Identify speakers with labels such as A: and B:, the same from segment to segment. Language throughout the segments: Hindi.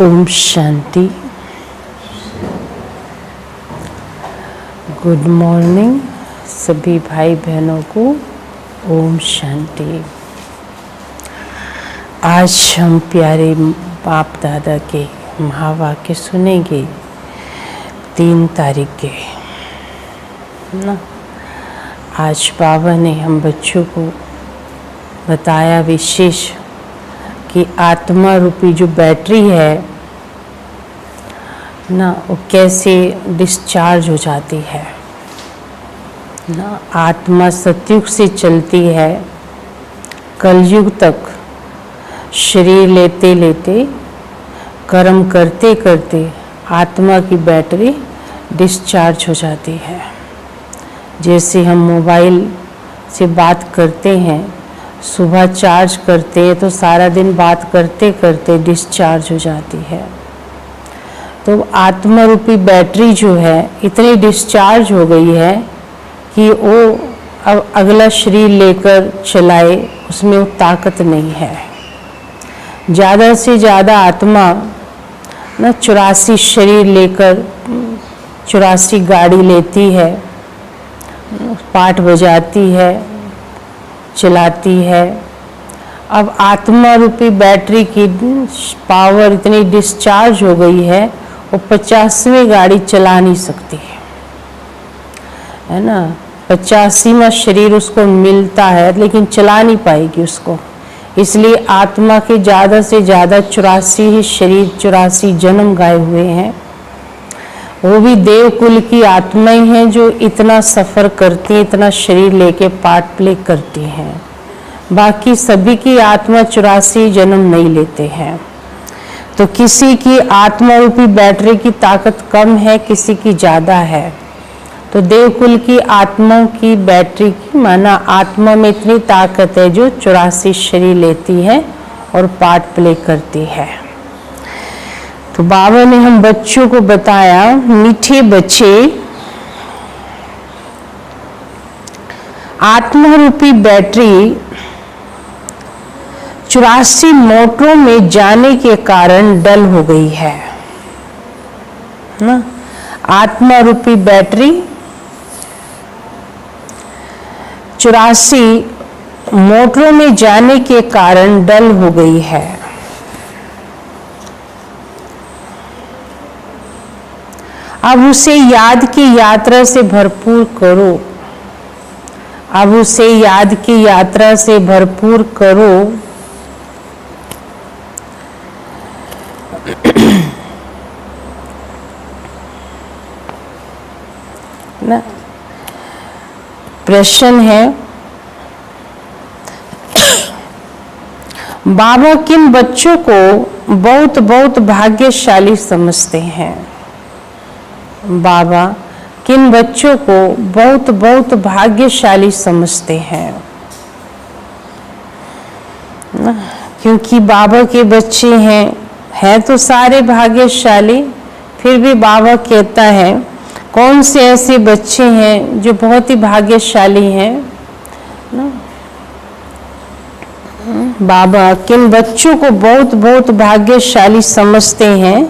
A: ओम शांति। गुड मॉर्निंग सभी भाई बहनों को। ओम शांति। आज हम प्यारे बाप दादा के महावाक्य सुनेंगे 3 तारीख के ना। आज बाबा ने हम बच्चों को बताया विशेष कि आत्मा रूपी जो बैटरी है ना, वो कैसे डिस्चार्ज हो जाती है ना। आत्मा सतयुग से चलती है, कलयुग तक शरीर लेते लेते कर्म करते करते आत्मा की बैटरी डिस्चार्ज हो जाती है। जैसे हम मोबाइल से बात करते हैं, सुबह चार्ज करते हैं तो सारा दिन बात करते करते डिस्चार्ज हो जाती है। तो आत्मा रूपी बैटरी जो है इतनी डिस्चार्ज हो गई है कि वो अब अगला शरीर लेकर चलाए, उसमें वो ताकत नहीं है। ज़्यादा से ज़्यादा आत्मा ना 84 शरीर लेकर 84 गाड़ी लेती है, पाठ बजाती है, चलाती है, अब आत्मा रूपी बैटरी की पावर इतनी डिस्चार्ज हो गई है, वो 50वीं गाड़ी चला नहीं सकती है ना। 85वां शरीर उसको मिलता है लेकिन चला नहीं पाएगी उसको। इसलिए आत्मा के ज़्यादा से ज़्यादा 84 ही शरीर, 84 जन्म गाए हुए हैं। वो भी देव कुल की आत्माएं हैं जो इतना सफ़र करती हैं, इतना शरीर लेके पार्ट प्ले करती हैं। बाकी सभी की आत्मा 84 जन्म नहीं लेते हैं। तो किसी की आत्मा रूपी बैटरी की ताकत कम है, किसी की ज़्यादा है। तो देवकुल की आत्मा की बैटरी की माना आत्मा में इतनी ताकत है जो 84 शरीर लेती है और पार्ट प्ले करती है। तो बाबा ने हम बच्चों को बताया, मीठे बच्चे, आत्मा रूपी बैटरी 84 मोटरों में जाने के कारण डल हो गई है ना। आत्मा रूपी बैटरी 84 मोटरों में जाने के कारण डल हो गई है। अब उसे याद की यात्रा से भरपूर करो, अब उसे याद की यात्रा से भरपूर करो। ना प्रश्न है, बाबा किन बच्चों को बहुत बहुत भाग्यशाली समझते हैं? बाबा किन बच्चों को बहुत बहुत भाग्यशाली समझते हैं? क्योंकि बाबा के बच्चे हैं तो सारे भाग्यशाली। फिर भी बाबा कहता है कौन से ऐसे बच्चे हैं जो बहुत ही भाग्यशाली हैं ना। बाबा किन बच्चों को बहुत बहुत भाग्यशाली समझते हैं?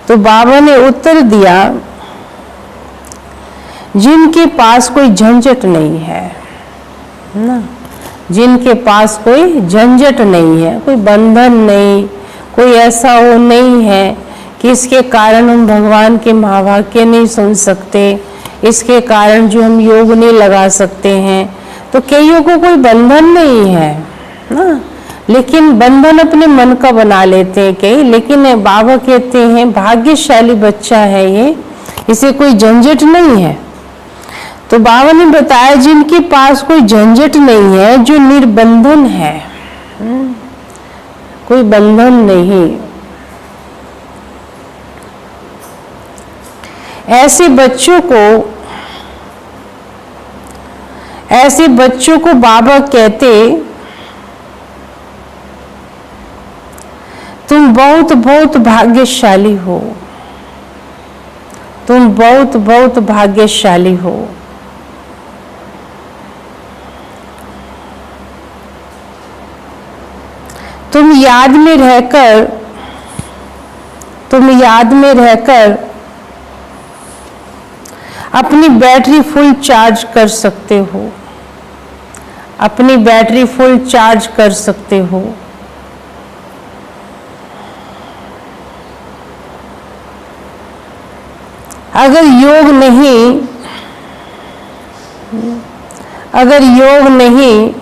A: तो बाबा ने उत्तर दिया, जिनके पास कोई झंझट नहीं है ना, जिनके पास कोई झंझट नहीं है, कोई बंधन नहीं, कोई ऐसा वो नहीं है कि इसके कारण हम भगवान के महावाक्य नहीं सुन सकते, इसके कारण जो हम योग नहीं लगा सकते हैं। तो कईयों को कोई बंधन नहीं है ना, लेकिन बंधन अपने मन का बना लेते हैं कई। लेकिन बाबा कहते हैं भाग्यशाली बच्चा है ये, इसे कोई झंझट नहीं है। तो बाबा ने बताया जिनके पास कोई झंझट नहीं है, जो निर्बंधन है, कोई बंधन नहीं, ऐसे बच्चों को बाबा कहते तुम बहुत बहुत भाग्यशाली हो, तुम बहुत बहुत भाग्यशाली हो। तुम याद में रहकर अपनी बैटरी फुल चार्ज कर सकते हो, अपनी बैटरी फुल चार्ज कर सकते हो। अगर योग नहीं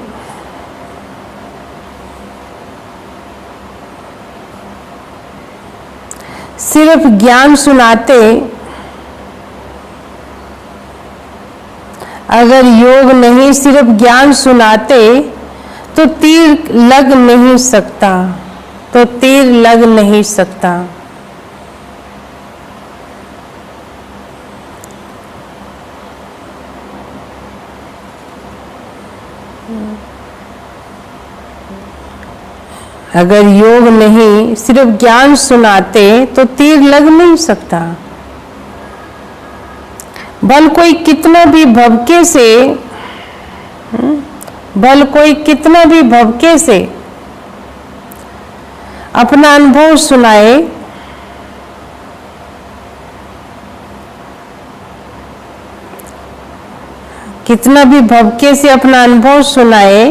A: सिर्फ ज्ञान सुनाते, अगर योग नहीं सिर्फ ज्ञान सुनाते तो तीर लग नहीं सकता, तो तीर लग नहीं सकता। अगर योग नहीं सिर्फ ज्ञान सुनाते तो तीर लग नहीं सकता। भल कोई कितना भी भवके से अपना अनुभव सुनाए, कितना भी भवके से अपना अनुभव सुनाए,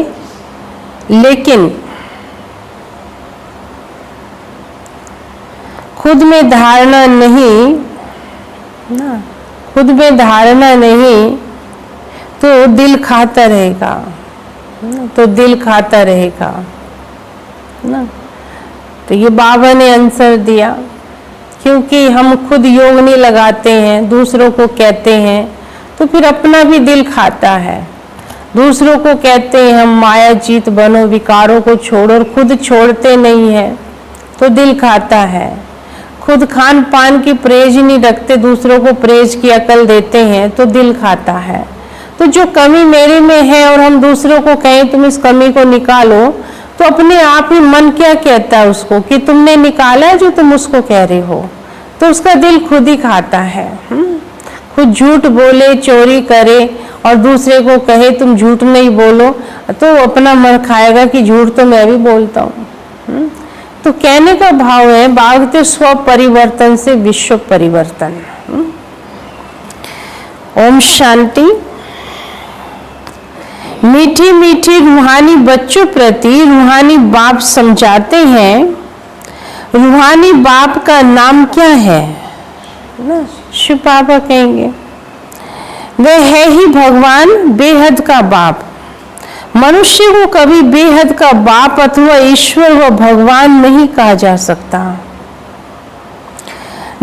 A: लेकिन खुद में धारणा नहीं ना, खुद में धारणा नहीं तो दिल खाता रहेगा, तो दिल खाता रहेगा ना। तो ये बाबा ने आंसर दिया, क्योंकि हम खुद योग नहीं लगाते हैं, दूसरों को कहते हैं, तो फिर अपना भी दिल खाता है। दूसरों को कहते हैं हम मायाजीत बनो, विकारों को छोड़ो, और खुद छोड़ते नहीं है तो दिल खाता है। खुद खान पान की परहेज नहीं रखते, दूसरों को परहेज की अकल देते हैं तो दिल खाता है। तो जो कमी मेरे में है और हम दूसरों को कहें तुम इस कमी को निकालो, तो अपने आप ही मन क्या कहता है उसको कि तुमने निकाला है जो तुम उसको कह रहे हो, तो उसका दिल खुद ही खाता है। खुद झूठ बोले, चोरी करे और दूसरे को कहे तुम झूठ नहीं बोलो, तो अपना मन खाएगा कि झूठ तो मैं भी बोलता हूँ। तो कहने का भाव है भागते स्व परिवर्तन से विश्व परिवर्तन। ओम शांति। मीठी मीठी रूहानी बच्चों प्रति रूहानी बाप समझाते हैं, रूहानी बाप का नाम क्या है ना। शिव बाबा कहेंगे वह है ही भगवान बेहद का बाप। मनुष्य को कभी बेहद का बाप अथवा ईश्वर व भगवान नहीं कहा जा सकता।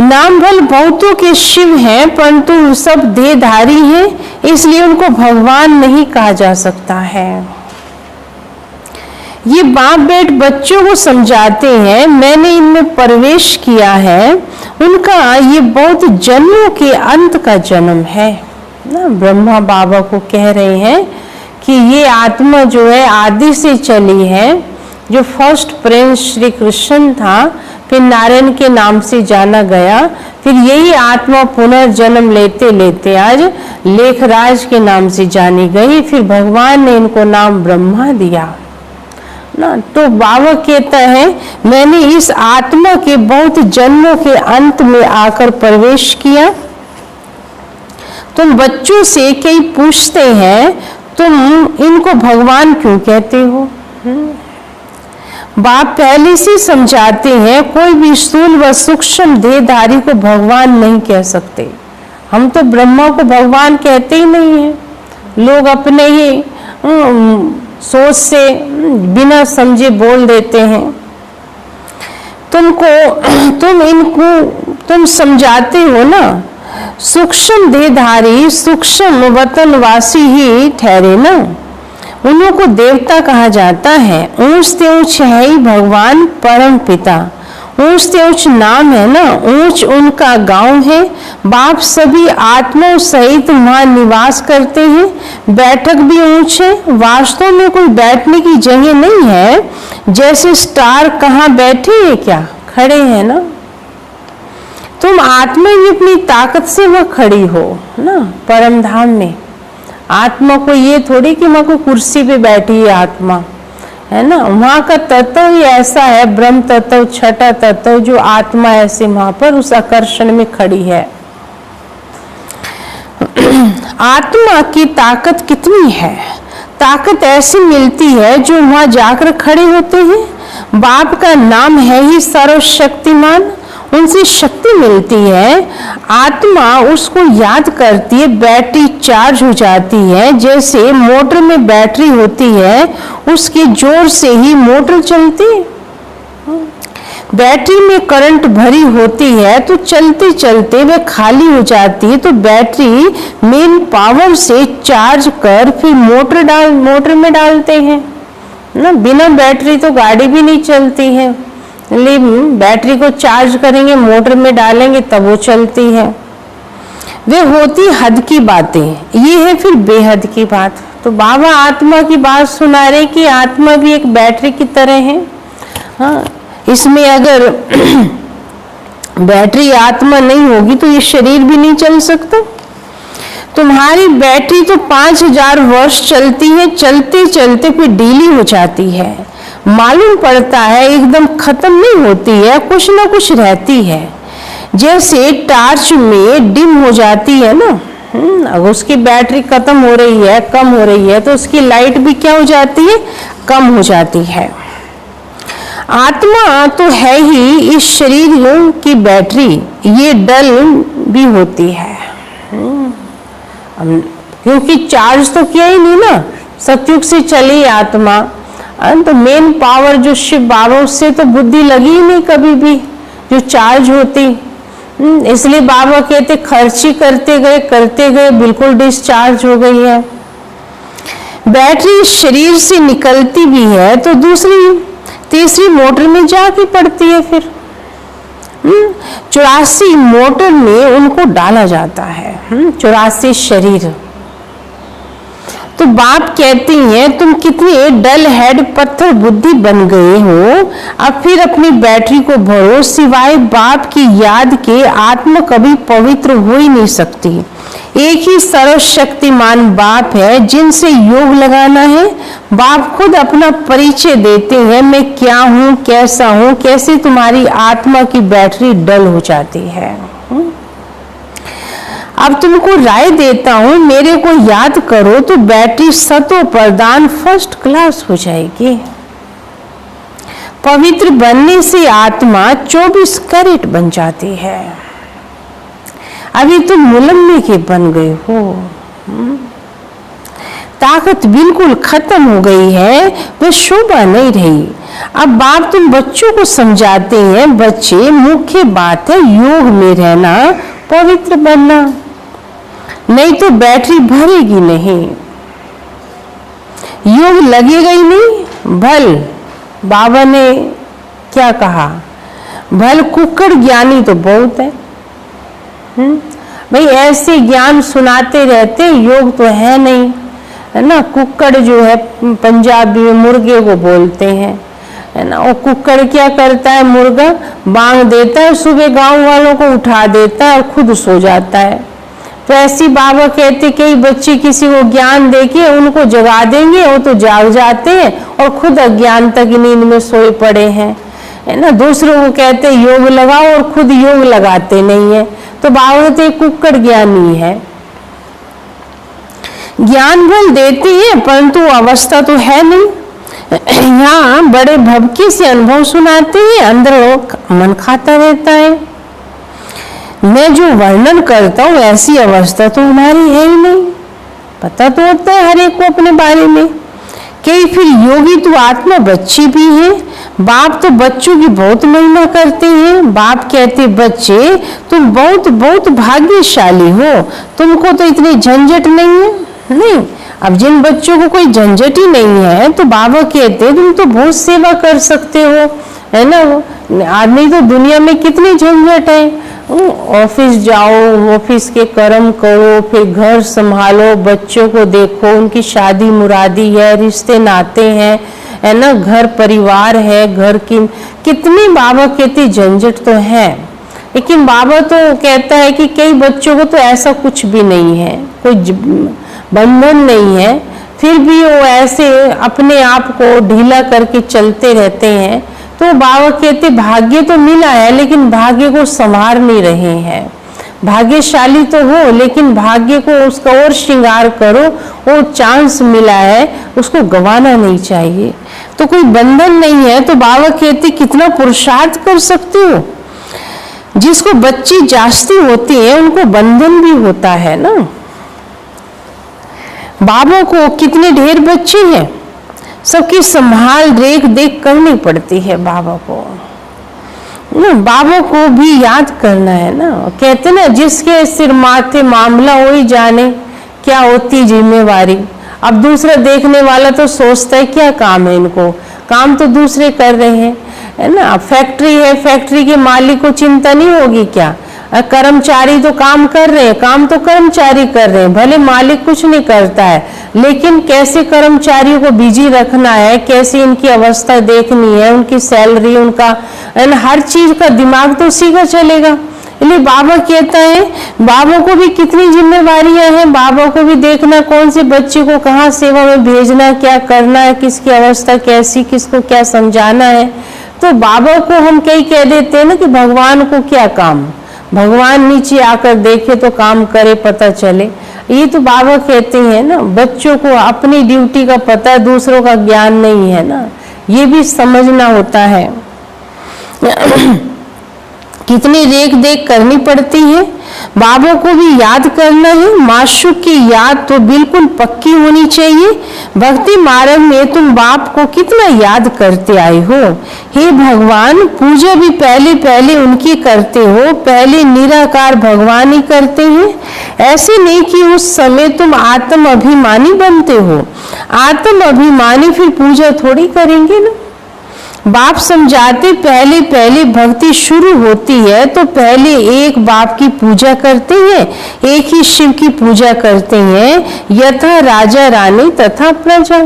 A: नाम भल बहुतों के शिव हैं, परंतु सब देहधारी हैं, इसलिए उनको भगवान नहीं कहा जा सकता है। ये बाप बेट बच्चों को समझाते हैं, मैंने इनमें प्रवेश किया है, उनका ये बहुत जन्मों के अंत का जन्म है ना। ब्रह्मा बाबा को कह रहे हैं कि ये आत्मा जो है आदि से चली है, जो फर्स्ट प्रिंस श्री कृष्ण था, फिर नारायण के नाम से जाना गया, फिर यही आत्मा पुनर्जन्म लेते लेते आज लेखराज के नाम से जानी गई, फिर भगवान ने इनको नाम ब्रह्मा दिया ना। तो बाबा कहता है मैंने इस आत्मा के बहुत जन्मों के अंत में आकर प्रवेश किया। तुम बच्चों से कई पूछते हैं तुम इनको भगवान क्यों कहते हो। बाप पहले से समझाते हैं कोई भी स्थूल व सूक्ष्म देहधारी को भगवान नहीं कह सकते। हम तो ब्रह्मा को भगवान कहते ही नहीं है, लोग अपने ही सोच से बिना समझे बोल देते हैं। तुम समझाते हो ना, सूक्ष्म देहधारी सूक्ष्म वतनवासी ही ठहरे ना, उन्हीं को देवता कहा जाता है। ऊंच से ऊंच है ही भगवान परम पिता, ऊंच से ऊंच नाम है ना, ऊंच उनका गांव है। बाप सभी आत्माओं सहित वहां निवास करते हैं, बैठक भी ऊंच है। वास्तव में कोई बैठने की जगह नहीं है, जैसे स्टार कहाँ बैठे हैं, क्या खड़े हैं ना। तुम आत्मा भी अपनी ताकत से वह खड़ी हो ना परम धाम में। आत्मा को ये थोड़ी कि वहां कोई कुर्सी पे बैठी है आत्मा, है ना। वहां का तत्व ही ऐसा है, ब्रह्म तत्व, छठा तत्व, जो आत्मा ऐसे वहां पर उस आकर्षण में खड़ी है। आत्मा की ताकत कितनी है, ताकत ऐसी मिलती है जो वहां जाकर खड़े होते हैं। बाप का नाम है ही सर्वशक्तिमान, उनसे शक्ति मिलती है। आत्मा उसको याद करती है, बैटरी चार्ज हो जाती है। जैसे मोटर में बैटरी होती है, उसके जोर से ही मोटर चलती है। बैटरी में करंट भरी होती है तो चलते चलते वह खाली हो जाती है, तो बैटरी मेन पावर से चार्ज कर फिर मोटर में डालते हैं ना। बिना बैटरी तो गाड़ी भी नहीं चलती है, लेकिन बैटरी को चार्ज करेंगे, मोटर में डालेंगे तब वो चलती है। वे होती हद की बातें, ये है फिर बेहद की बात। तो बाबा आत्मा की बात सुना रहे कि आत्मा भी एक बैटरी की तरह है। हाँ, इसमें अगर बैटरी आत्मा नहीं होगी तो ये शरीर भी नहीं चल सकता। तुम्हारी बैटरी तो 5000 वर्ष चलती है, चलते चलते फिर ढीली हो जाती है, मालूम पड़ता है एकदम खत्म नहीं होती है, कुछ ना कुछ रहती है। जैसे टार्च में डिम हो जाती है ना, अगर उसकी बैटरी खत्म हो रही है, कम हो रही है, तो उसकी लाइट भी क्या हो जाती है, कम हो जाती है। आत्मा तो है ही इस शरीर की बैटरी, ये डल भी होती है। क्योंकि चार्ज तो किया ही नहीं ना, सतयुग से चली आत्मा, तो मेन पावर जो शिव बाबा, उससे तो बुद्धि लगी ही नहीं कभी भी जो चार्ज होती। इसलिए बाबा कहते खर्ची करते गए बिल्कुल डिस्चार्ज हो गई है। बैटरी शरीर से निकलती भी है तो दूसरी तीसरी मोटर में जाके पड़ती है। फिर 84 मोटर में उनको डाला जाता है, 84 शरीर। तो बाप कहती हैं तुम कितने डल हेड पत्थर बुद्धि बन गए हो, अब फिर अपनी बैटरी को भरो, सिवाय बाप की याद के आत्मा कभी पवित्र हो ही नहीं सकती। एक ही सर्वशक्तिमान बाप है जिनसे योग लगाना है। बाप खुद अपना परिचय देते हैं, मैं क्या हूँ, कैसा हूँ, कैसे तुम्हारी आत्मा की बैटरी डल हो जाती है। अब तुमको राय देता हूं, मेरे को याद करो तो बैटरी सतो प्रदान फर्स्ट क्लास हो जाएगी। पवित्र बनने से आत्मा 24 कैरेट बन जाती है। अभी तुम मुलम्मे के बन गए हो, ताकत बिल्कुल खत्म हो गई है, वह शोभा नहीं रही। अब बाप तुम बच्चों को समझाते हैं, बच्चे मुख्य बात है योग में रहना, पवित्र बनना, नहीं तो बैटरी भरेगी नहीं, योग लगेगा ही नहीं। भल बाबा ने क्या कहा, भल कुक्कड़ ज्ञानी तो बहुत है। भाई ऐसे ज्ञान सुनाते रहते, योग तो है नहीं, है ना। कुक्कड़ जो है पंजाबी में मुर्गे को बोलते हैं, है ना। और कुक्कड़ क्या करता है, मुर्गा बांग देता है, सुबह गांव वालों को उठा देता है और खुद सो जाता है। तो ऐसी बाबा कहते कई बच्चे किसी को ज्ञान देके उनको जगा देंगे, वो तो जाग जाते हैं और खुद अज्ञानता की नींद में सोए पड़े हैं, है ना। दूसरों को कहते योग लगाओ और खुद योग लगाते नहीं है। तो बाबा तो एक कुक्कड़ ज्ञानी है। ज्ञान भल देती है परंतु अवस्था तो है नहीं। यहाँ बड़े भबके से अनुभव सुनाते हैं, अंदर मन खाता रहता है। मैं जो वर्णन करता हूँ ऐसी अवस्था तो हमारी है ही नहीं, पता तो होता है हर एक को अपने बारे में। कई फिर योगी तो आत्मा बच्चे भी हैं। बाप तो बच्चों की बहुत महिमा करते हैं। बाप कहते बच्चे तुम बहुत बहुत भाग्यशाली हो, तुमको तो इतनी झंझट नहीं है। नहीं, अब जिन बच्चों को कोई झंझट ही नहीं है तो बाबा कहते तुम तो बहुत सेवा कर सकते हो, है ना। आदमी तो दुनिया में कितनी झंझट है, ऑफिस जाओ, ऑफिस के कर्म करो, फिर घर संभालो, बच्चों को देखो, उनकी शादी मुरादी है, रिश्ते नाते हैं, है ना, घर परिवार है, घर की कितनी बाबा कहती झंझट तो है। लेकिन बाबा तो कहता है कि कई बच्चों को तो ऐसा कुछ भी नहीं है, कोई बंधन नहीं है, फिर भी वो ऐसे अपने आप को ढीला करके चलते रहते हैं। तो बाबा कहते भाग्य तो मिला है लेकिन भाग्य को संभाल नहीं रहे हैं। भाग्यशाली तो हो लेकिन भाग्य को उसका और श्रृंगार करो, और चांस मिला है उसको गंवाना नहीं चाहिए। तो कोई बंधन नहीं है। तो बाबा कहते कितना पुरुषार्थ कर सकते हो। जिसको बच्ची जास्ती होती है उनको बंधन भी होता है ना। बाबा को कितने ढेर बच्चे हैं, सबकी संभाल रेख देख करनी पड़ती है बाबा को ना। बाबा को भी याद करना है ना। कहते ना जिसके सिर माथे मामला हो ही जाने, क्या होती जिम्मेवारी। अब दूसरा देखने वाला तो सोचता है क्या काम है इनको, काम तो दूसरे कर रहे हैं, है ना। फैक्ट्री है, फैक्ट्री के मालिक को चिंता नहीं होगी क्या। कर्मचारी तो काम कर रहे हैं, काम तो कर्मचारी कर रहे हैं, भले मालिक कुछ नहीं करता है, लेकिन कैसे कर्मचारियों को बिजी रखना है, कैसे इनकी अवस्था देखनी है, उनकी सैलरी, उनका हर चीज का दिमाग तो उसी का चलेगा। इसलिए बाबा कहता है बाबा को भी कितनी जिम्मेवारियां हैं। बाबा को भी देखना कौन से बच्चे को कहाँ सेवा में भेजना, क्या करना है, किसकी अवस्था कैसी, किसको क्या समझाना है। तो बाबा को हम कई कह देते हैं ना कि भगवान को क्या काम, भगवान नीचे आकर देखे तो काम करे पता चले। ये तो बाबा कहते हैं ना, बच्चों को अपनी ड्यूटी का पता है, दूसरों का ज्ञान नहीं है ना। ये भी समझना होता है। कितनी रेख देख करनी पड़ती है। बाबा को भी याद करना है। माशूक की याद तो बिल्कुल पक्की होनी चाहिए। भक्ति मार्ग में तुम बाप को कितना याद करते आए हो। हे भगवान, पूजा भी पहले पहले उनकी करते हो। पहले निराकार भगवान ही करते हैं। ऐसे नहीं कि उस समय तुम आत्म अभिमानी बनते हो। आत्म अभिमानी फिर पूजा थोड़ी करेंगे ना। बाप समझाते पहले पहले भक्ति शुरू होती है तो पहले एक बाप की पूजा करते हैं, एक ही शिव की पूजा करते हैं। यथा राजा रानी तथा प्रजा।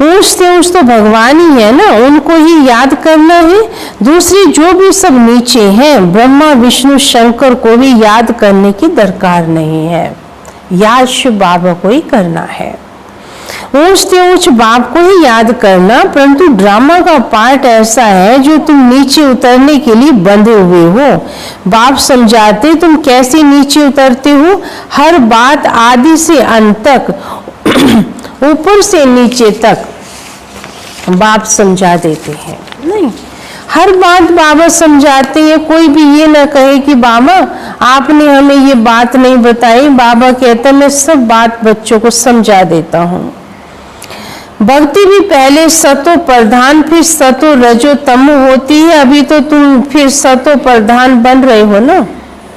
A: ऊंच से ऊंच तो भगवान ही है ना, उनको ही याद करना है। दूसरी जो भी सब नीचे हैं, ब्रह्मा विष्णु शंकर को भी याद करने की दरकार नहीं है। याद शिव बाबा को ही करना है। ऊंच से ऊंच बाप को ही याद करना। परंतु ड्रामा का पार्ट ऐसा है जो तुम नीचे उतरने के लिए बंधे हुए हो। बाप समझाते तुम कैसे नीचे उतरते हो। हर बात आदि से अंत तक, ऊपर से नीचे तक बाप समझा देते हैं। नहीं, हर बात बाबा समझाते हैं। कोई भी ये ना कहे कि बाबा आपने हमें ये बात नहीं बताई। बाबा कहते मैं सब बात बच्चों को समझा देता हूँ। भक्ति भी पहले सतो प्रधान फिर सतो रजो तमो होती है। अभी तो तुम फिर सतो प्रधान बन रहे हो ना।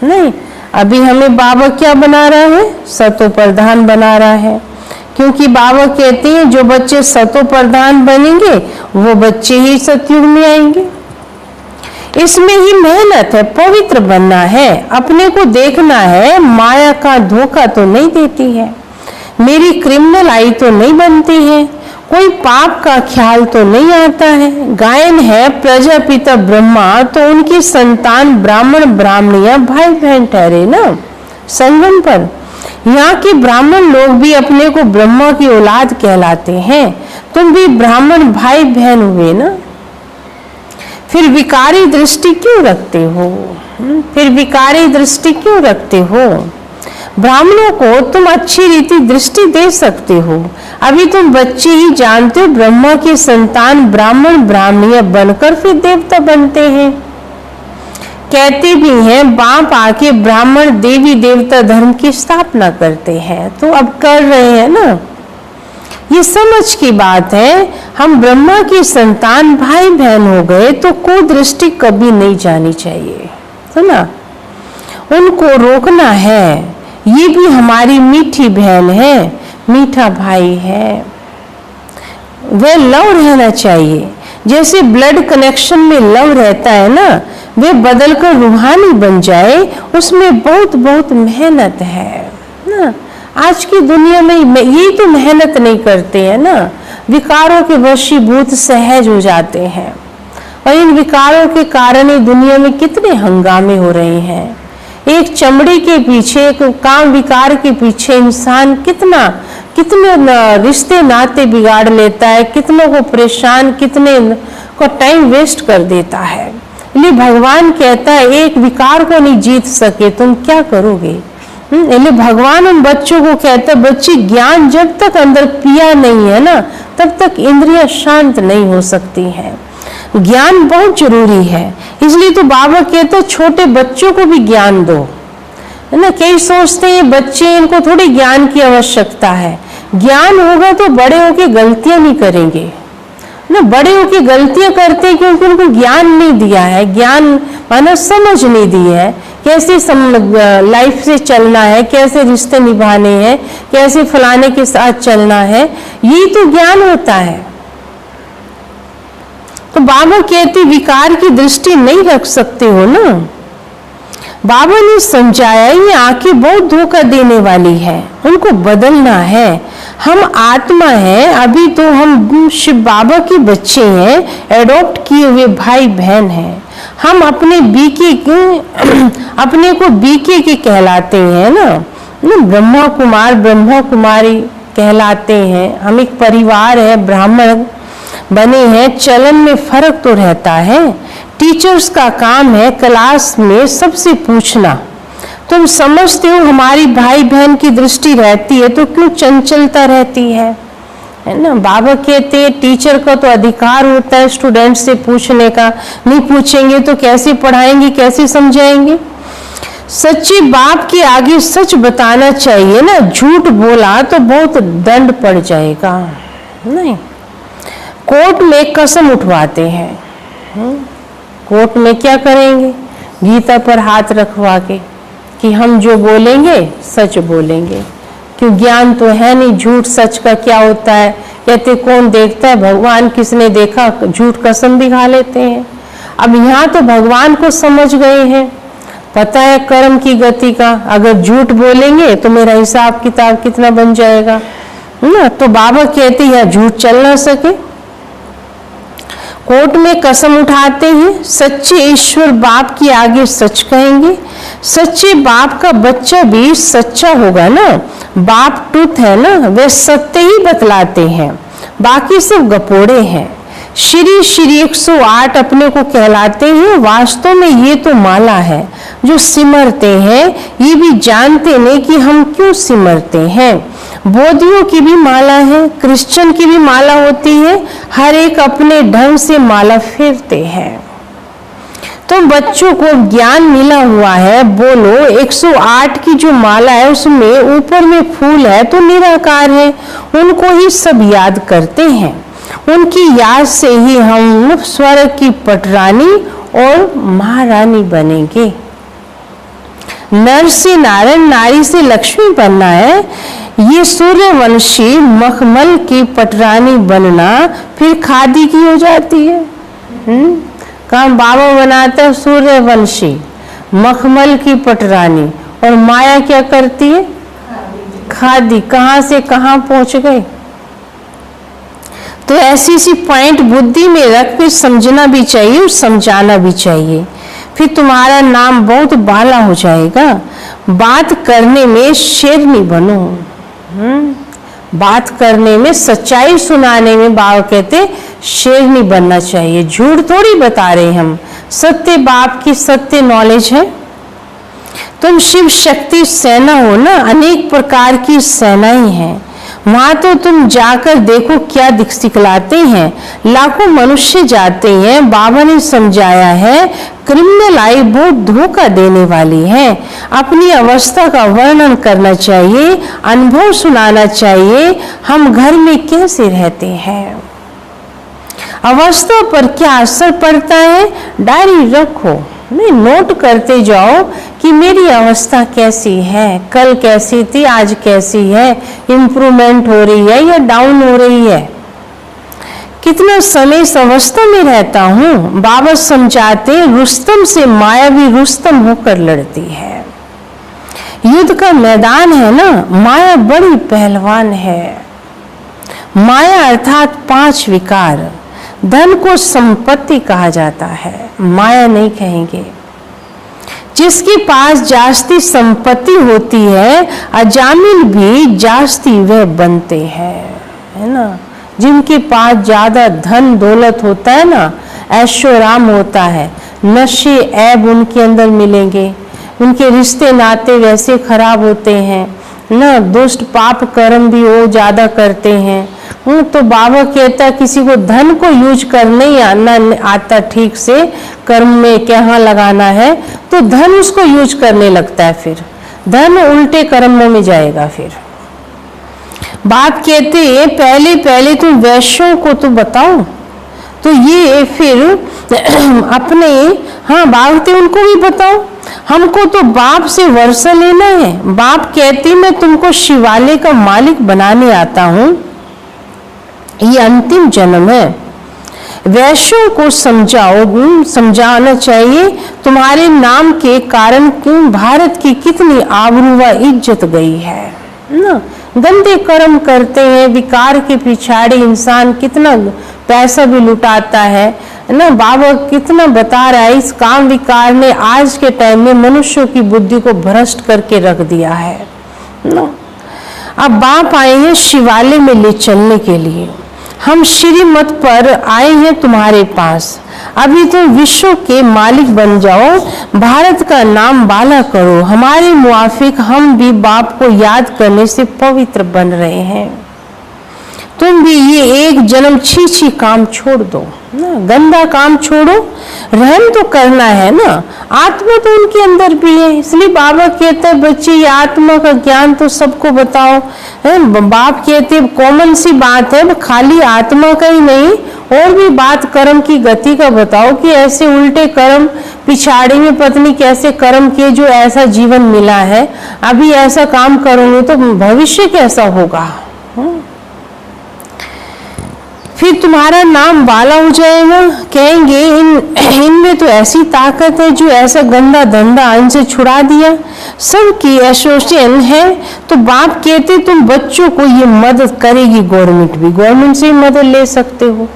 A: नहीं, अभी हमें बाबा क्या बना रहा है, सतो प्रधान बना रहा है। क्योंकि बाबा कहते हैं जो बच्चे सतो प्रधान बनेंगे वो बच्चे ही सतयुग में आएंगे। इसमें ही मेहनत है, पवित्र बनना है, अपने को देखना है। माया का धोखा तो नहीं देती है, मेरी क्रिमिनल आई तो नहीं बनती है, कोई पाप का ख्याल तो नहीं आता है। गायन है प्रजापिता ब्रह्मा तो उनकी संतान ब्राह्मण ब्राह्मणियां भाई बहन ठहरे ना संगम पर। यहाँ के ब्राह्मण लोग भी अपने को ब्रह्मा की औलाद कहलाते हैं। तुम भी ब्राह्मण भाई बहन हुए ना। फिर विकारी दृष्टि क्यों रखते हो? फिर विकारी दृष्टि क्यों रखते हो? ब्राह्मणों को तुम अच्छी रीति दृष्टि दे सकते हो। अभी तुम बच्चे ही जानते हो ब्रह्मा की संतान ब्राह्मण ब्राह्मणियां बनकर फिर देवता बनते हैं। कहते भी हैं बाप आके ब्राह्मण देवी देवता धर्म की स्थापना करते हैं, तो अब कर रहे हैं ना। ये समझ की बात है। हम ब्रह्मा की संतान भाई बहन हो गए तो कुदृष्टि कभी नहीं जानी चाहिए, है ना। उनको रोकना है। ये भी हमारी मीठी बहन है, मीठा भाई है। वह लव रहना चाहिए। जैसे ब्लड कनेक्शन में लव रहता है ना, वे बदलकर रूहानी बन जाए, उसमें बहुत बहुत मेहनत है ना। आज की दुनिया में ये तो मेहनत नहीं करते हैं ना। विकारों के वशीभूत सहज हो जाते हैं और इन विकारों के कारण ही दुनिया में कितने हंगामे हो रहे हैं। एक चमड़ी के पीछे, एक काम विकार के पीछे इंसान कितने रिश्ते नाते बिगाड़ लेता है, कितनों को परेशान, कितने को टाइम वेस्ट कर देता है। इसलिए भगवान कहता है एक विकार को नहीं जीत सके तुम क्या करोगे। इसलिए भगवान उन बच्चों को कहता है बच्चे ज्ञान जब तक अंदर पिया नहीं है ना तब तक इंद्रियां शांत नहीं हो सकती हैं। ज्ञान बहुत जरूरी है। इसलिए तो बाबा कहते हैं छोटे बच्चों को भी ज्ञान दो, है ना। कई सोचते हैं बच्चे, इनको थोड़ी ज्ञान की आवश्यकता है। ज्ञान होगा तो बड़े होके गलतियां नहीं करेंगे ना। बड़े होके गलतियां करते हैं क्योंकि उनको ज्ञान नहीं दिया है। ज्ञान माना समझ नहीं दी है, कैसे लाइफ से चलना है, कैसे रिश्ते निभाने हैं, कैसे फलाने के साथ चलना है, ये तो ज्ञान होता है। तो बाबा कहते विकार की दृष्टि नहीं रख सकते हो ना। बाबा ने समझाया ये आंखें बहुत धोखा देने वाली है, उनको बदलना है। हम आत्मा हैं, अभी तो हम शिव बाबा के बच्चे हैं, एडॉप्ट किए हुए भाई बहन हैं। हम अपने बीके के अपने को बीके के कहलाते हैं ना। ब्रह्मा कुमार ब्रह्मा कुमारी कहलाते हैं। हम एक परिवार है, ब्राह्मण बने हैं। चलन में फर्क तो रहता है। टीचर्स का काम है क्लास में सबसे पूछना, तुम समझते हो हमारी भाई बहन की दृष्टि रहती है तो क्यों चंचलता रहती है है ना। बाबा कहते हैं टीचर का तो अधिकार होता है स्टूडेंट से पूछने का, नहीं पूछेंगे तो कैसे पढ़ाएंगे, कैसे समझाएंगे। सच्चे बाप के आगे सच बताना चाहिए ना, झूठ बोला तो बहुत दंड पड़ जाएगा। नहीं, कोर्ट में कसम उठवाते हैं, कोर्ट में क्या करेंगे, गीता पर हाथ रखवा के कि हम जो बोलेंगे सच बोलेंगे, क्यों ज्ञान तो है नहीं झूठ सच का क्या होता है। कहते कौन देखता है, भगवान किसने देखा, झूठ कसम भी खा लेते हैं। अब यहाँ तो भगवान को समझ गए हैं, पता है कर्म की गति का, अगर झूठ बोलेंगे तो मेरा हिसाब किताब कितना बन जाएगा ना। तो बाबा कहते हैं झूठ चल ना सके। कोर्ट में कसम उठाते हैं, सच्चे ईश्वर बाप के आगे सच कहेंगे। सच्चे बाप का बच्चा भी सच्चा होगा ना, बाप टूथ है ना, वे सत्य ही बतलाते हैं, बाकी सब गपोड़े हैं। श्री 108 अपने को कहलाते हैं, वास्तव में ये तो माला है जो सिमरते हैं, ये भी जानते नहीं कि हम क्यों सिमरते हैं। बौद्धियों की भी माला है, क्रिश्चियन की भी माला होती है, हर एक अपने ढंग से माला फेरते हैं। तो बच्चों को ज्ञान मिला हुआ है, बोलो 108 की जो माला है उसमें ऊपर में फूल है तो निराकार है, उनको ही सब याद करते हैं। उनकी याद से ही हम स्वर्ग की पटरानी और महारानी बनेंगे। नर से नारायण, नारी से लक्ष्मी बनना है, ये सूर्यवंशी मखमल की पटरानी बनना फिर खादी की हो जाती है। काम बाबा बनाता है सूर्यवंशी मखमल की पटरानी, और माया क्या करती है, खादी। कहाँ से कहाँ पहुंच गए। तो ऐसी सी पॉइंट बुद्धि में रख के समझना भी चाहिए और समझाना भी चाहिए, फिर तुम्हारा नाम बहुत बाला हो जाएगा। बात करने में शेर नहीं बनो, बात करने में, सच्चाई सुनाने में बाबा कहते शेर नहीं बनना चाहिए। झूठ थोड़ी बता रहे हम, सत्य बाप की सत्य नॉलेज है। तुम शिव शक्ति सेना हो ना, अनेक प्रकार की सेनाएं हैं, वहां तो तुम जाकर देखो क्या दिखलाते हैं। लाखों मनुष्य जाते हैं, बाबा ने समझाया है क्रिमिनल आई बहुत धोखा देने वाली है। अपनी अवस्था का वर्णन करना चाहिए, अनुभव सुनाना चाहिए, हम घर में कैसे रहते हैं, अवस्था पर क्या असर पड़ता है। डायरी रखो, नहीं नोट करते जाओ कि मेरी अवस्था कैसी है, कल कैसी थी, आज कैसी है, इम्प्रूवमेंट हो रही है या डाउन हो रही है, कितना समय इस अवस्था में रहता हूँ। बाबा समझाते रुस्तम से माया भी रुस्तम होकर लड़ती है। युद्ध का मैदान है ना, माया बड़ी पहलवान है। माया अर्थात 5 विकार, धन को संपत्ति कहा जाता है, माया नहीं कहेंगे। जिसके पास जास्ती संपत्ति होती है, अजामिल भी जास्ती वह बनते हैं, है ना। जिनके पास ज्यादा धन दौलत होता है ना, ऐशो आराम होता है, नशे ऐब उनके अंदर मिलेंगे, उनके रिश्ते नाते वैसे खराब होते हैं ना, दुष्ट पाप कर्म भी वो ज्यादा करते हैं। तो बाबा कहता है किसी को धन को यूज करने आना आता ठीक से, कर्म में क्या लगाना है तो धन उसको यूज करने लगता है, फिर धन उल्टे कर्मों में जाएगा। फिर बाप कहते हैं पहले पहले तुम वैश्यों को तो बताओ, तो ये फिर अपने बागते उनको भी बताओ। हमको तो बाप से वर्षा लेना है। बाप कहती मैं तुमको शिवालय का मालिक बनाने आता हूँ, ये अंतिम जन्म है। वैश्यों को समझाओ, समझाना चाहिए तुम्हारे नाम के कारण क्यों भारत की कितनी आबरू व इज्जत गई है ना। गंदे कर्म करते हैं, विकार के पिछाड़े इंसान कितना पैसा भी लुटाता है ना। बाबा कितना बता रहा है, इस काम विकार ने आज के टाइम में मनुष्यों की बुद्धि को भ्रष्ट करके रख दिया है ना। अब बाप आए हैं शिवालय में ले चलने के लिए, हम श्रीमत पर आए हैं तुम्हारे पास। अभी तो विश्व के मालिक बन जाओ, भारत का नाम बाला करो। हमारे मुआफिक हम भी बाप को याद करने से पवित्र बन रहे हैं। तुम भी ये एक जन्म छी काम छोड़ दो ना, गंदा काम छोड़ो, रहम तो करना है ना, आत्मा तो उनके अंदर भी है। इसलिए बाबा कहते हैं बच्चे ये आत्मा का ज्ञान तो सबको बताओ। बाप कहते हैं कॉमन सी बात है, खाली आत्मा का ही नहीं और भी बात कर्म की गति का बताओ कि ऐसे उल्टे कर्म पिछाड़ी में पत्नी कैसे कर्म किए जो ऐसा जीवन मिला है, अभी ऐसा काम करोगे तो भविष्य कैसा होगा। फिर तुम्हारा नाम वाला हो जाएगा, कहेंगे इनमें तो ऐसी ताकत है जो ऐसा गंदा धंधा इनसे छुड़ा दिया, सबकी एसोसिएशन है। तो बाप कहते तुम बच्चों को ये मदद करेगी गवर्नमेंट भी, गवर्नमेंट से मदद ले सकते हो,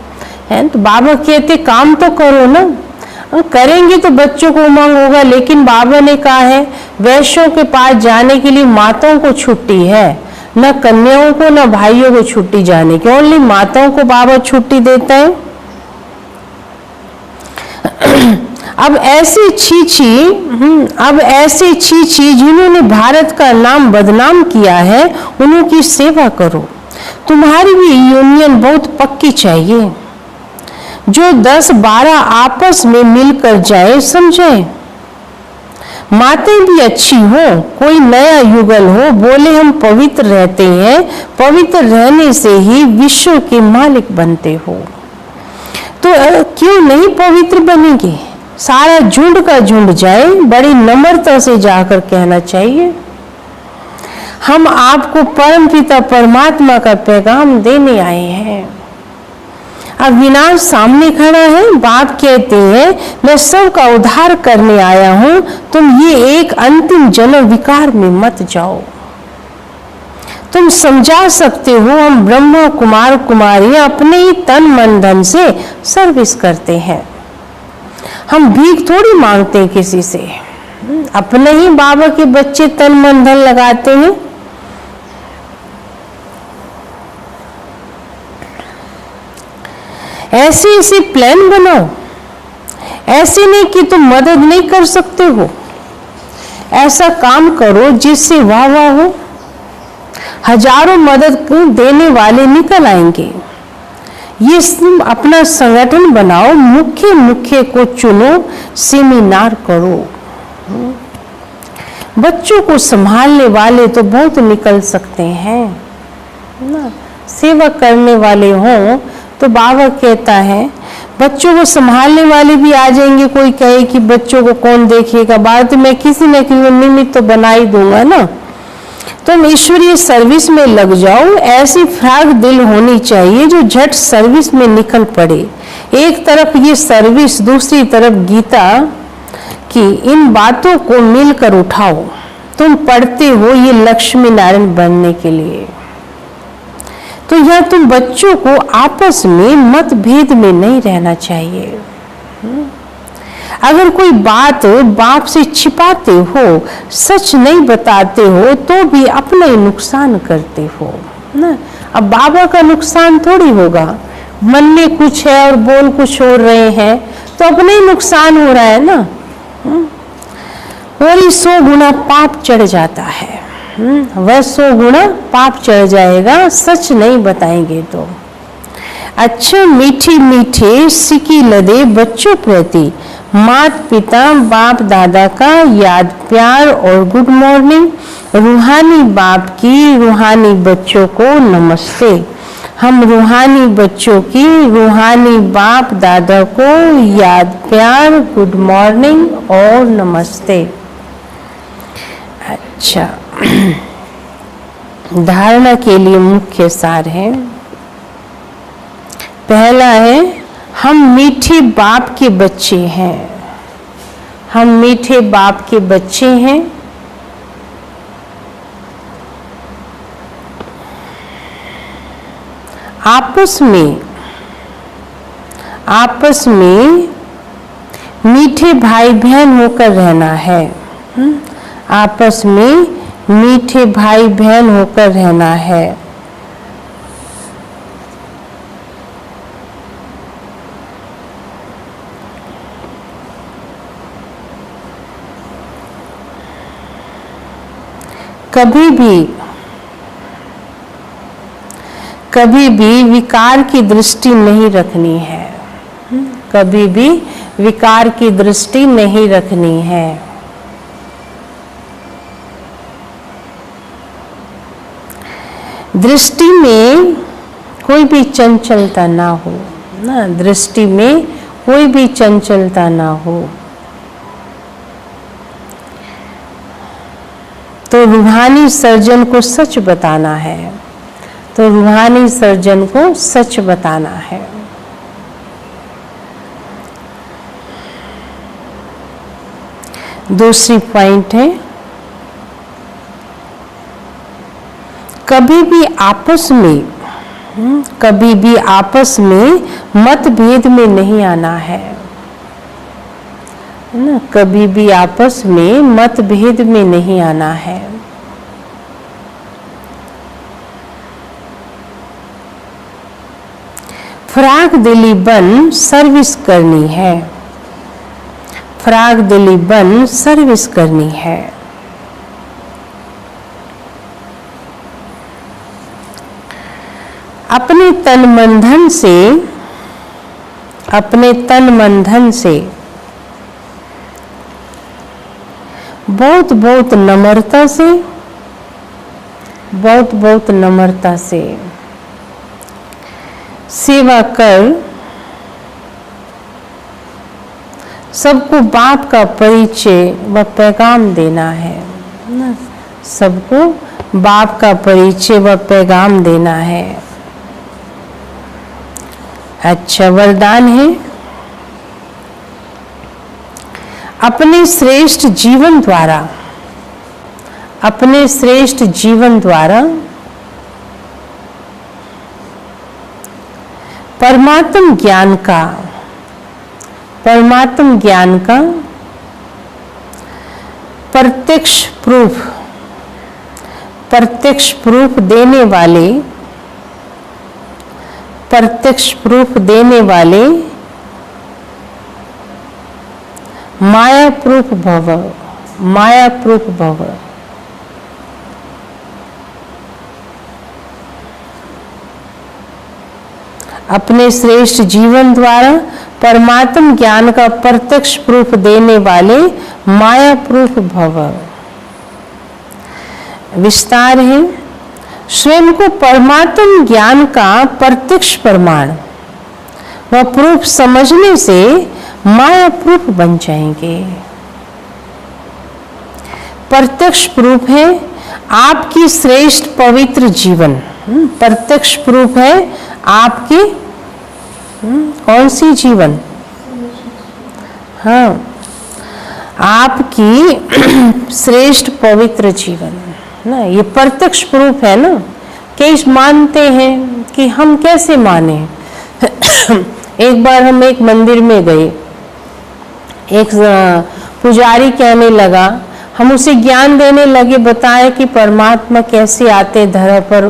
A: है। तो बाबा कहते काम तो करो ना, करेंगे तो बच्चों को उमंग होगा। लेकिन बाबा ने कहा है वैश्यों के पास जाने के लिए माताओं को छुट्टी है, न कन्याओं को न भाइयों को छुट्टी जाने की, ओनली माताओं को बाबा छुट्टी देता है। अब ऐसे छी जिन्होंने भारत का नाम बदनाम किया है उनकी सेवा करो। तुम्हारी भी यूनियन बहुत पक्की चाहिए, जो 10-12 आपस में मिलकर जाए समझे। मातें भी अच्छी हो, कोई नया युगल हो, बोले हम पवित्र रहते हैं, पवित्र रहने से ही विश्व के मालिक बनते हो। तो क्यों नहीं पवित्र बनेंगे। सारा झुंड का झुंड जाए, बड़ी नम्रता से जाकर कहना चाहिए हम आपको परमपिता परमात्मा का पैगाम देने आए हैं। अब विनाश सामने खड़ा है, बाप कहते हैं मैं सबका उद्धार करने आया हूं, तुम ये एक अंतिम जन्म विकार में मत जाओ। तुम समझा सकते हो हम ब्रह्मा कुमार कुमारियां अपने ही तन मन धन से सर्विस करते हैं, हम भीख थोड़ी मांगते हैं किसी से, अपने ही बाबा के बच्चे तन मन धन लगाते हैं। ऐसे ऐसे प्लान बनाओ, ऐसे नहीं कि तुम मदद नहीं कर सकते हो, ऐसा काम करो जिससे वाह वाह हो, हजारों मदद देने वाले निकल आएंगे। ये अपना संगठन बनाओ, मुख्य को चुनो, सेमिनार करो। बच्चों को संभालने वाले तो बहुत निकल सकते हैं ना, सेवा करने वाले हों तो बाबा कहता है बच्चों को संभालने वाले भी आ जाएंगे। कोई कहे कि बच्चों को कौन देखेगा, बाद तो मैं किसी न किसी निमित्त तो बना ही दूंगा ना। तुम ईश्वरीय सर्विस में लग जाओ, ऐसी फ्राग दिल होनी चाहिए जो झट सर्विस में निकल पड़े। एक तरफ ये सर्विस, दूसरी तरफ गीता की इन बातों को मिलकर उठाओ। तुम पढ़ते हो ये लक्ष्मी नारायण बनने के लिए, तो यह तुम बच्चों को आपस में मतभेद में नहीं रहना चाहिए। अगर कोई बात बाप से छिपाते हो, सच नहीं बताते हो, तो भी अपना ही नुकसान करते हो ना। अब बाबा का नुकसान थोड़ी होगा, मन में कुछ है और बोल कुछ हो रहे हैं तो अपने ही नुकसान हो रहा है ना। और 100 गुना पाप चढ़ जाता है, वह 100 गुना पाप चढ़ जाएगा सच नहीं बताएंगे तो। अच्छा मीठी मीठी सिकी लदे बच्चों प्रति माता पिता बाप दादा का याद प्यार और गुड मॉर्निंग। रूहानी बाप की रूहानी बच्चों को नमस्ते। हम रूहानी बच्चों की रूहानी बाप दादा को याद प्यार गुड मॉर्निंग और नमस्ते। अच्छा धारणा के लिए मुख्य सार है। पहला है हम मीठे बाप के बच्चे हैं, हम मीठे बाप के बच्चे हैं। आपस में मीठे भाई बहन होकर रहना है, आपस में मीठे भाई बहन होकर रहना है। कभी भी विकार की दृष्टि नहीं रखनी है, कभी भी विकार की दृष्टि नहीं रखनी है। दृष्टि में कोई भी चंचलता ना हो, ना, दृष्टि में कोई भी चंचलता ना हो। तो रूहानी सर्जन को सच बताना है, तो रूहानी सर्जन को सच बताना है। दूसरी पॉइंट है, कभी भी आपस में मतभेद में नहीं आना है ना, कभी भी आपस में मतभेद में नहीं आना है। फराग दिली बन सर्विस करनी है, फराग दिली बन सर्विस करनी है। अपने तन मन धन से बहुत बहुत नम्रता से सेवा कर सबको बाप का परिचय व पैगाम देना है ना, सबको बाप का परिचय व पैगाम देना है। अच्छा वरदान है, अपने श्रेष्ठ जीवन द्वारा परमात्म ज्ञान का प्रत्यक्ष प्रूफ देने वाले माया प्रूफ भव। अपने श्रेष्ठ जीवन द्वारा परमात्म ज्ञान का प्रत्यक्ष प्रूफ देने वाले माया प्रूफ भव। विस्तार है, स्वयं को परमात्म ज्ञान का प्रत्यक्ष प्रमाण व प्रूफ समझने से माया प्रूफ बन जाएंगे। प्रत्यक्ष प्रूफ है आपकी श्रेष्ठ पवित्र जीवन, प्रत्यक्ष प्रूफ है आपकी कौन सी जीवन, हाँ, आपकी श्रेष्ठ पवित्र जीवन ना, ये प्रत्यक्ष प्रूफ है ना। कई मानते हैं कि हम कैसे माने। एक बार हम एक मंदिर में गए, एक पुजारी कहने लगा, हम उसे ज्ञान देने लगे, बताए कि परमात्मा कैसे आते धरा पर,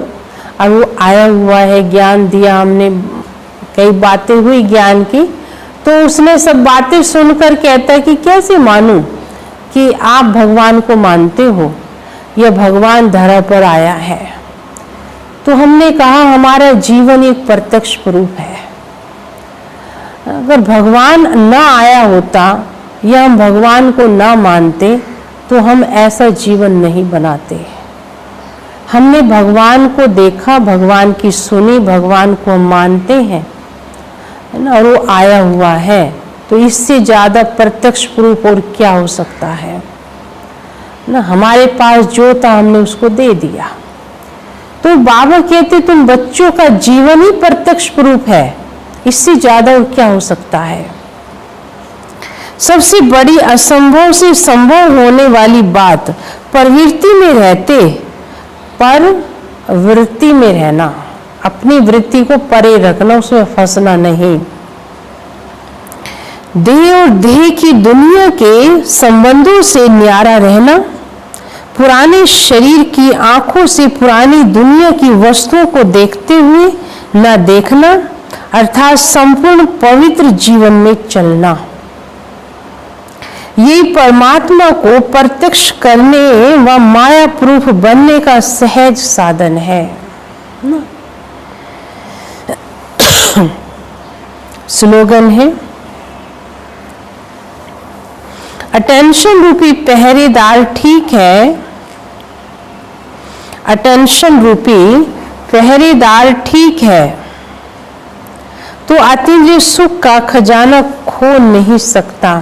A: और वो आया हुआ है, ज्ञान दिया हमने, कई बातें हुई ज्ञान की। तो उसने सब बातें सुनकर कहता है कि कैसे मानूं कि आप भगवान को मानते हो, यह भगवान धरा पर आया है। तो हमने कहा हमारा जीवन एक प्रत्यक्ष प्रूफ है। अगर भगवान न आया होता या हम भगवान को न मानते तो हम ऐसा जीवन नहीं बनाते। हमने भगवान को देखा, भगवान की सुनी, भगवान को हम मानते हैं, है ना, और वो आया हुआ है। तो इससे ज्यादा प्रत्यक्ष प्रूफ और क्या हो सकता है ना। हमारे पास जो था हमने उसको दे दिया। तो बाबा कहते तुम बच्चों का जीवन ही प्रत्यक्ष प्रूफ है, इससे ज्यादा और क्या हो सकता है। सबसे बड़ी असंभव से संभव होने वाली बात प्रवृत्ति में रहते पर वृत्ति में रहना, अपनी वृत्ति को परे रखना, उसमें फंसना नहीं। देह और देह की दुनिया के संबंधों से न्यारा रहना, पुराने शरीर की आंखों से पुरानी दुनिया की वस्तुओं को देखते हुए न देखना, अर्थात संपूर्ण पवित्र जीवन में चलना, ये परमात्मा को प्रत्यक्ष करने व माया प्रूफ बनने का सहज साधन है। स्लोगन है, अटेंशन रूपी पहरेदार ठीक है, अटेंशन रूपी पहरेदार ठीक है, तो अतीन्द्रिय सुख का खजाना खो नहीं सकता,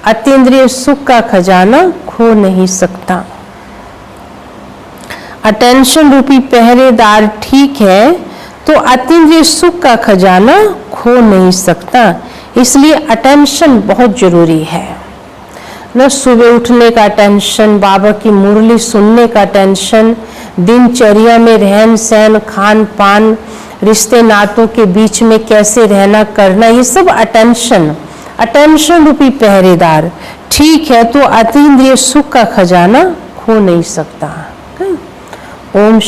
A: अतीन्द्रिय सुख का खजाना खो नहीं सकता। अटेंशन रूपी पहरेदार ठीक है, तो अतीन्द्रिय सुख का खजाना खो नहीं सकता। इसलिए अटेंशन बहुत जरूरी है न, सुबह उठने का टेंशन, बाबा की मुरली सुनने का टेंशन, दिनचर्या में रहन सहन, खान पान, रिश्ते नातों के बीच में कैसे रहना करना, ये सब अटेंशन, अटेंशन रूपी पहरेदार ठीक है, तो अतीन्द्रिय सुख का खजाना खो नहीं सकता। ओम